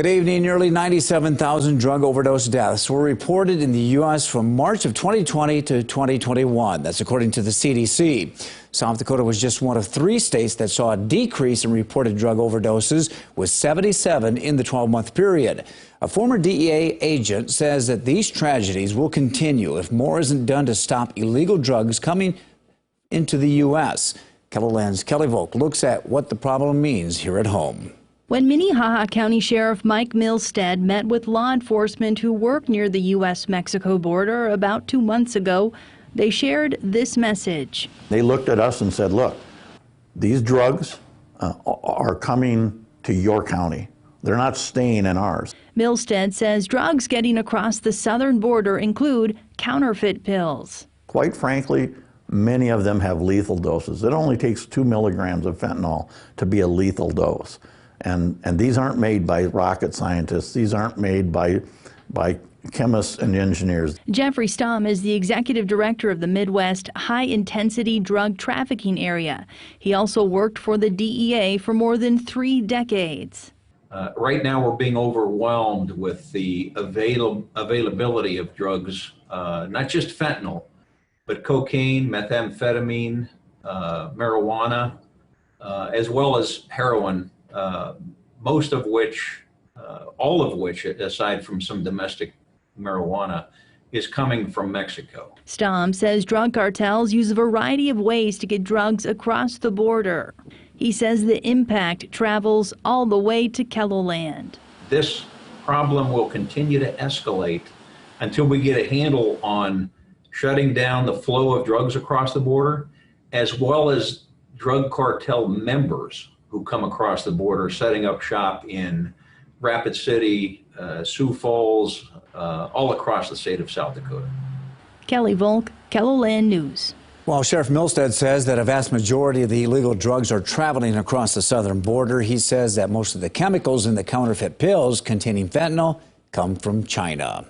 Good evening. Nearly 97,000 drug overdose deaths were reported in the U.S. from March of 2020 to 2021. That's according to the CDC. South Dakota was just one of 3 states that saw a decrease in reported drug overdoses, with 77 in the 12-month period. A former DEA agent says that these tragedies will continue if more isn't done to stop illegal drugs coming into the U.S. KELOLAND's Kelly Volk looks at what the problem means here at home. When Minnehaha County Sheriff Mike Milstead met with law enforcement who work near the U.S.-Mexico border about 2 months ago, they shared this message. They looked at us and said, look, these drugs are coming to your county. They're not staying in ours. Milstead says drugs getting across the southern border include counterfeit pills. Quite frankly, many of them have lethal doses. It only takes 2 milligrams of fentanyl to be a lethal dose. And these aren't made by rocket scientists. These aren't made by chemists and engineers. Jeffrey Stamm is the executive director of the Midwest High-Intensity Drug Trafficking Area. He also worked for the DEA for more than 3 decades. Right now we're being overwhelmed with the availability of drugs, not just fentanyl, but cocaine, methamphetamine, marijuana, as well as heroin. Most of which, all of which, aside from some domestic marijuana, is coming from Mexico. Stamm says drug cartels use a variety of ways to get drugs across the border. He says the impact travels all the way to KELOLAND. This problem will continue to escalate until we get a handle on shutting down the flow of drugs across the border, as well as drug cartel members who come across the border, setting up shop in Rapid City, Sioux Falls, all across the state of South Dakota. Kelly Volk, KELOLAND News. Well, Sheriff Milstead says that a vast majority of the illegal drugs are traveling across the southern border. He says that most of the chemicals in the counterfeit pills containing fentanyl come from China.